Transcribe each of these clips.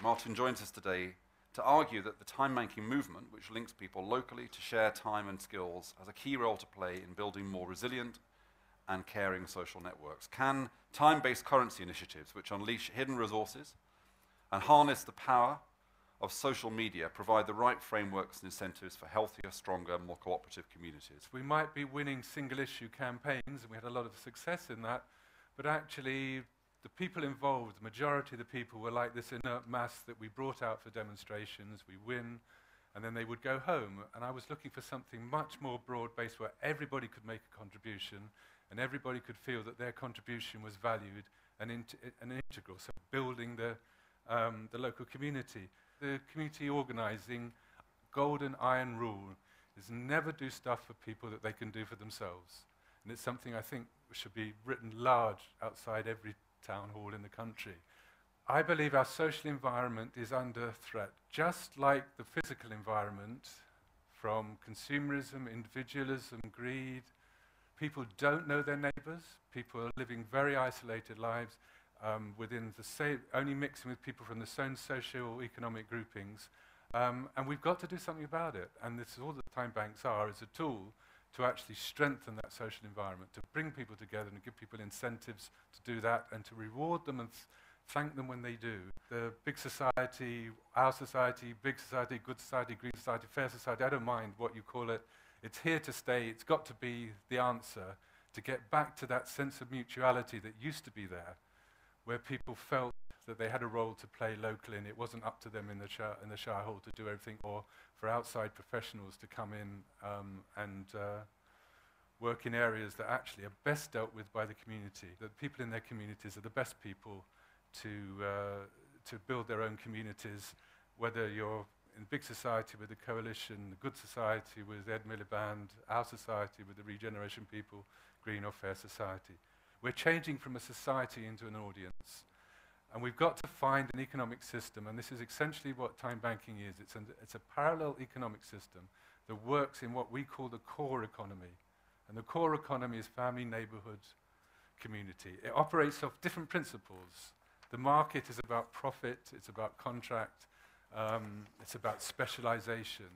Martin joins us today to argue that the time-banking movement, which links people locally to share time and skills, has a key role to play in building more resilient and caring social networks. Can time-based currency initiatives, which unleash hidden resources and harness the power of social media, provide the right frameworks and incentives for healthier, stronger, more cooperative communities? We might be winning single-issue campaigns, and we had a lot of success in that, but actually the people involved, the majority of the people were like this inert mass that we brought out for demonstrations, we win, and then they would go home. And I was looking for something much more broad-based where everybody could make a contribution and everybody could feel that their contribution was valued and integral, so building the local community. The community organizing golden iron rule is never do stuff for people that they can do for themselves. And it's something I think should be written large outside every town hall in the country. I believe our social environment is under threat, just like the physical environment, from consumerism, individualism, greed. People don't know their neighbors. People are living very isolated lives within the same, only mixing with people from the same socio-economic groupings. And we've got to do something about it. And this is all that time banks are, is a tool to actually strengthen that social environment, to bring people together and give people incentives to do that and to reward them and thank them when they do. The big society, our society, big society, good society, green society, fair society, I don't mind what you call it. It's here to stay. It's got to be the answer to get back to that sense of mutuality that used to be there, where people felt that they had a role to play locally and it wasn't up to them in the Shire Hall to do everything, or for outside professionals to come in and work in areas that actually are best dealt with by the community. That people in their communities are the best people to build their own communities, whether you're in big society with the Coalition, the good society with Ed Miliband, our society with the Regeneration People, green or fair society. We're changing from a society into an audience. And we've got to find an economic system, and this is essentially what time banking is. It's a parallel economic system that works in what we call the core economy. And the core economy is family, neighborhood, community. It operates off different principles. The market is about profit, it's about contract, it's about specialization.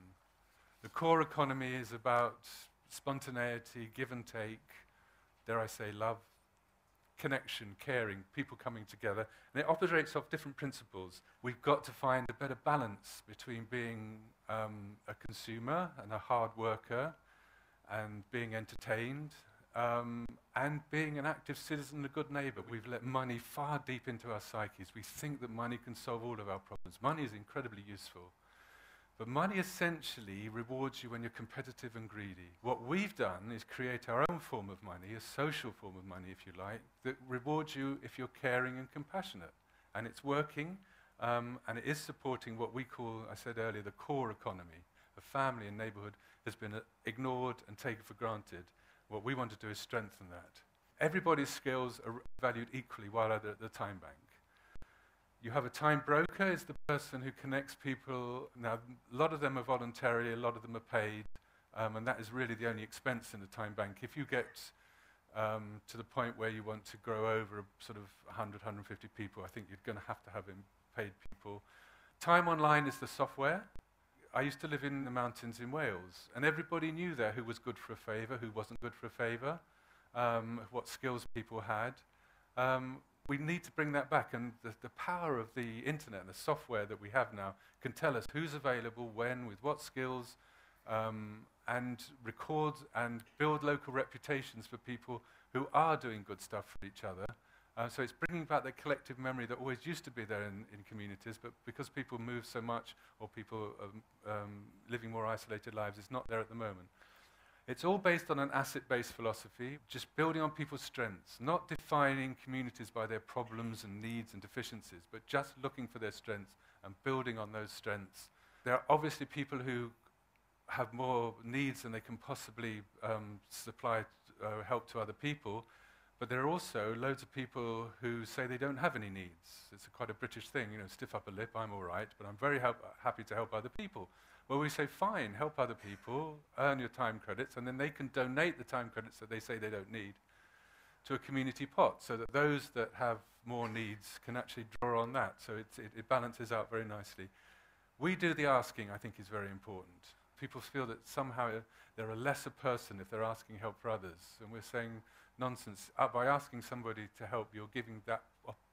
The core economy is about spontaneity, give and take, dare I say love, connection, caring, people coming together, and it operates off different principles. We've got to find a better balance between being a consumer and a hard worker and being entertained and being an active citizen, a good neighbor. We've let money far deep into our psyches. We think that money can solve all of our problems. Money is incredibly useful. But money essentially rewards you when you're competitive and greedy. What we've done is create our own form of money, a social form of money, if you like, that rewards you if you're caring and compassionate. And it's working, and it is supporting what we call, I said earlier, the core economy. A family and neighborhood has been ignored and taken for granted. What we want to do is strengthen that. Everybody's skills are valued equally while at the time bank. You have a time broker, is the person who connects people. Now, a lot of them are voluntary, a lot of them are paid, and that is really the only expense in the time bank. If you get to the point where you want to grow over sort of 100, 150 people, I think you're going to have paid people. Time Online is the software. I used to live in the mountains in Wales, and everybody knew there who was good for a favour, who wasn't good for a favour, what skills people had. We need to bring that back, and the power of the internet and the software that we have now can tell us who's available, when, with what skills, and record and build local reputations for people who are doing good stuff for each other. So it's bringing back the collective memory that always used to be there in communities, but because people move so much, or people are living more isolated lives, it's not there at the moment. It's all based on an asset-based philosophy, just building on people's strengths, not defining communities by their problems and needs and deficiencies, but just looking for their strengths and building on those strengths. There are obviously people who have more needs than they can possibly supply help to other people, but there are also loads of people who say they don't have any needs. It's quite a British thing, you know, stiff upper lip, I'm all right, but I'm very happy to help other people. Well, we say, fine, help other people, earn your time credits, and then they can donate the time credits that they say they don't need to a community pot so that those that have more needs can actually draw on that. So it balances out very nicely. We do the asking, I think, is very important. People feel that somehow they're a lesser person if they're asking help for others. And we're saying nonsense. By asking somebody to help, you're giving that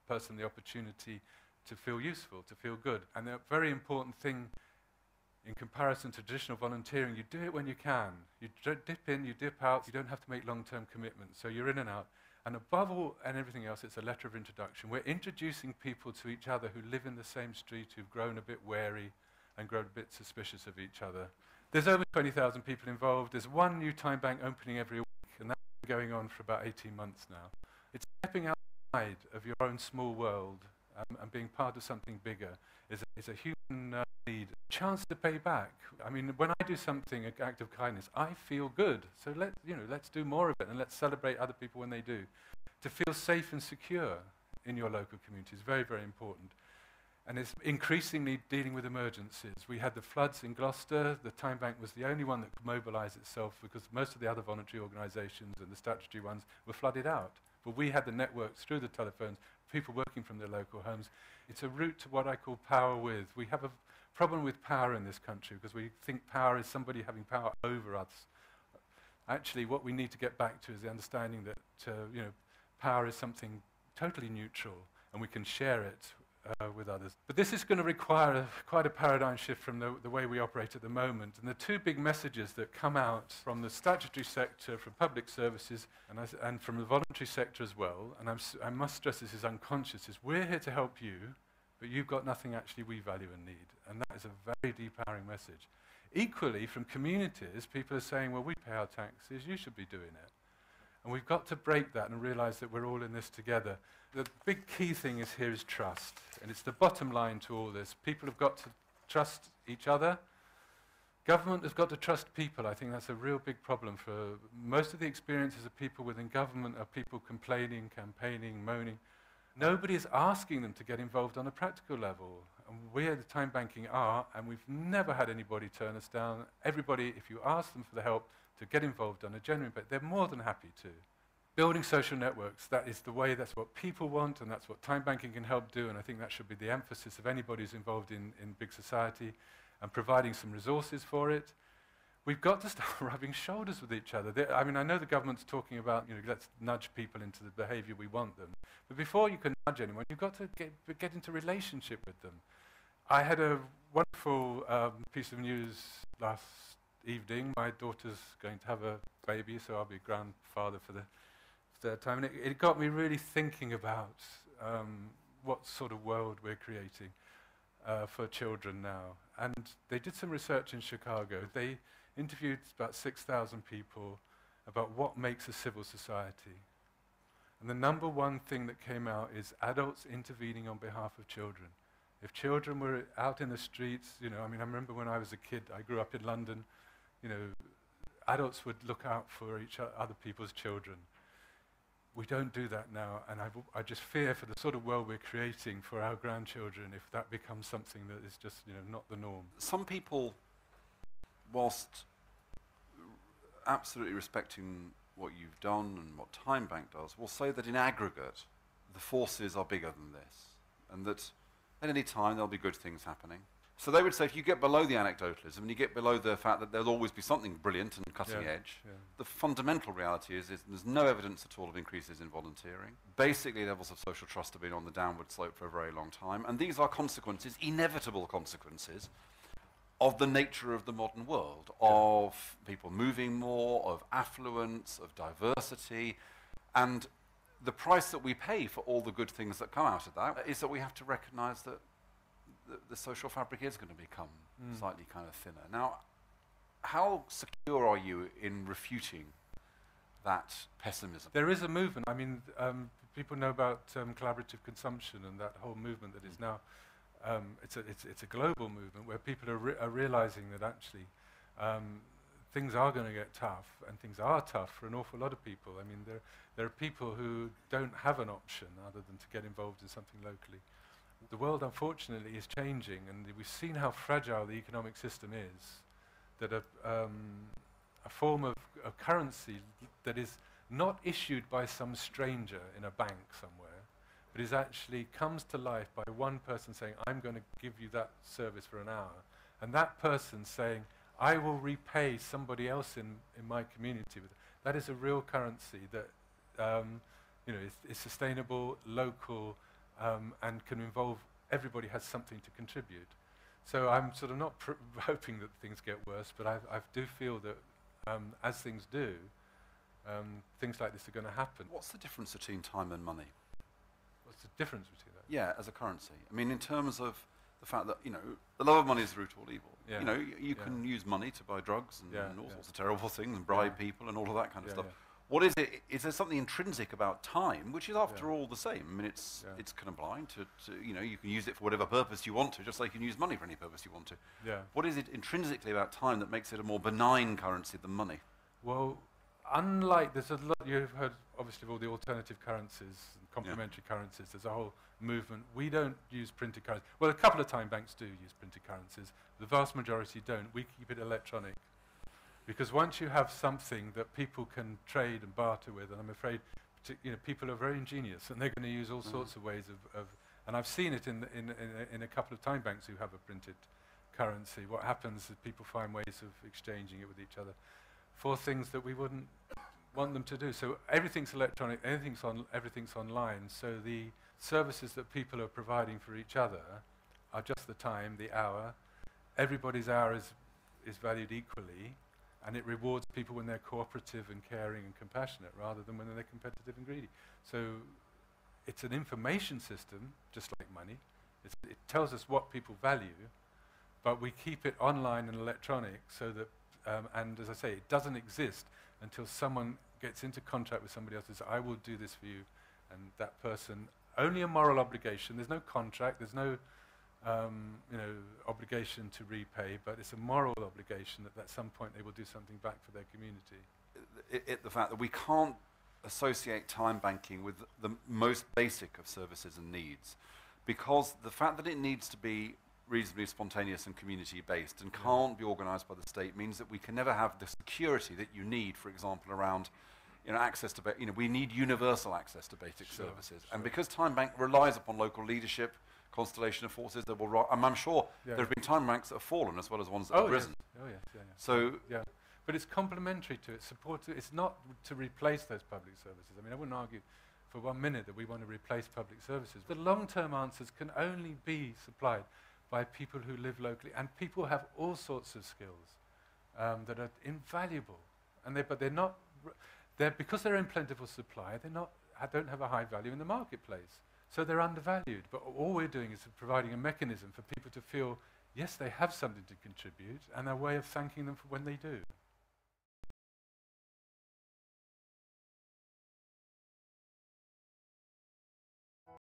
person the opportunity to feel useful, to feel good. And a very important thing in comparison to traditional volunteering, you do it when you can. You dip in, you dip out. You don't have to make long-term commitments. So you're in and out. And above all and everything else, it's a letter of introduction. We're introducing people to each other who live in the same street, who've grown a bit wary and grown a bit suspicious of each other. There's over 20,000 people involved. There's one new time bank opening every week, and that's been going on for about 18 months now. It's stepping outside of your own small world and being part of something bigger is a human need. A chance to pay back. I mean, when I do something, an act of kindness, I feel good. So let's do more of it, and let's celebrate other people when they do. To feel safe and secure in your local community is very, very important. And it's increasingly dealing with emergencies. We had the floods in Gloucester. The Time Bank was the only one that could mobilize itself because most of the other voluntary organizations and the statutory ones were flooded out. But we had the networks through the telephones, people working from their local homes. It's a route to what I call power with. We have a problem with power in this country because we think power is somebody having power over us. Actually, what we need to get back to is the understanding that power is something totally neutral and we can share it with others. But this is going to require quite a paradigm shift from the way we operate at the moment. And the two big messages that come out from the statutory sector, from public services, and from the voluntary sector as well, and I must stress this is unconscious, is we're here to help you, but you've got nothing actually we value and need. And that is a very depowering message. Equally, from communities, people are saying, well, we pay our taxes, you should be doing it. And we've got to break that and realize that we're all in this together. The big key thing here is trust. And it's the bottom line to all this. People have got to trust each other. Government has got to trust people. I think that's a real big problem for most of the experiences of people within government are people complaining, campaigning, moaning. Nobody is asking them to get involved on a practical level. And we at the Time Banking are, and we've never had anybody turn us down. Everybody, if you ask them for the help to get involved on a genuine basis, they're more than happy to. Building social networks, that is the way, that's what people want, and that's what Time Banking can help do, and I think that should be the emphasis of anybody who's involved in big society, and providing some resources for it. We've got to start rubbing shoulders with each other. I mean, I know the government's talking about, let's nudge people into the behavior we want them. But before you can nudge anyone, you've got to get into relationship with them. I had a wonderful piece of news last evening. My daughter's going to have a baby, so I'll be grandfather for the third time. And it got me really thinking about what sort of world we're creating for children now. And they did some research in Chicago. They interviewed about 6,000 people about what makes a civil society. And the number one thing that came out is adults intervening on behalf of children. If children were out in the streets, I mean, I remember when I was a kid, I grew up in London, adults would look out for other people's children. We don't do that now, and I just fear for the sort of world we're creating for our grandchildren if that becomes something that is just, not the norm. Some people, whilst absolutely respecting what you've done and what Time Bank does, will say that in aggregate, the forces are bigger than this, and that at any time there'll be good things happening. So they would say if you get below the anecdotalism and you get below the fact that there'll always be something brilliant and cutting edge, the fundamental reality is there's no evidence at all of increases in volunteering. Basically, levels of social trust have been on the downward slope for a very long time, and these are consequences, inevitable consequences, of the nature of the modern world, of people moving more, of affluence, of diversity, and the price that we pay for all the good things that come out of that is that we have to recognize that the social fabric is going to become slightly kind of thinner. Now, how secure are you in refuting that pessimism? There is a movement. I mean, people know about collaborative consumption and that whole movement that is now, it's a global movement where people are realizing that actually things are going to get tough, and things are tough for an awful lot of people. I mean, there are people who don't have an option other than to get involved in something locally. The world, unfortunately, is changing, and we've seen how fragile the economic system is, that a form of currency that is not issued by some stranger in a bank somewhere, but is actually comes to life by one person saying, I'm going to give you that service for an hour, and that person saying, I will repay somebody else in my community with it. That is a real currency that is sustainable, local, and can involve everybody has something to contribute. So I'm sort of not hoping that things get worse, but I do feel that as things do, things like this are going to happen. What's the difference between time and money? What's the difference between that? Yeah, as a currency. I mean, in terms of the fact that, the love of money is the root of all evil. Yeah. You can use money to buy drugs and all sorts of terrible things and bribe people and all of that kind of stuff. Yeah. What is it? Is there something intrinsic about time, which is after all the same? I mean, it's kind of blind to, you can use it for whatever purpose you want to, just like you can use money for any purpose you want to. Yeah. What is it intrinsically about time that makes it a more benign currency than money? Well, unlike, there's a lot, you've heard obviously of all the alternative currencies, and complementary currencies, there's a whole movement. We don't use printed currency. Well, a couple of time banks do use printed currencies. The vast majority don't. We keep it electronic. Because once you have something that people can trade and barter with, and I'm afraid people are very ingenious, and they're going to use all sorts of ways of and I've seen it in a couple of time banks who have a printed currency. What happens is people find ways of exchanging it with each other for things that we wouldn't want them to do. So everything's electronic, everything's online, so the services that people are providing for each other are just the time, the hour. Everybody's hour is valued equally, and it rewards people when they're cooperative and caring and compassionate rather than when they're competitive and greedy. So it's an information system, just like money. It tells us what people value, but we keep it online and electronic so that, and as I say, it doesn't exist until someone gets into contract with somebody else and says, I will do this for you, and that person, only a moral obligation, there's no contract, there's no obligation to repay, but it's a moral obligation that at some point they will do something back for their community. The fact that we can't associate time banking with the most basic of services and needs, because the fact that it needs to be reasonably spontaneous and community-based and can't be organised by the state means that we can never have the security that you need, for example, around access to, we need universal access to basic services. And because Time Bank relies upon local leadership, constellation of forces that will I'm sure there have been time banks that have fallen as well as ones that have risen. Yes. Oh, yes. Yeah. So, but it's complementary to it, it's not to replace those public services. I mean, I wouldn't argue for 1 minute that we want to replace public services. The long-term answers can only be supplied by people who live locally, and people have all sorts of skills that are invaluable, but they're not. Because they're in plentiful supply, don't have a high value in the marketplace. So they're undervalued. But all we're doing is providing a mechanism for people to feel, yes, they have something to contribute, and a way of thanking them for when they do.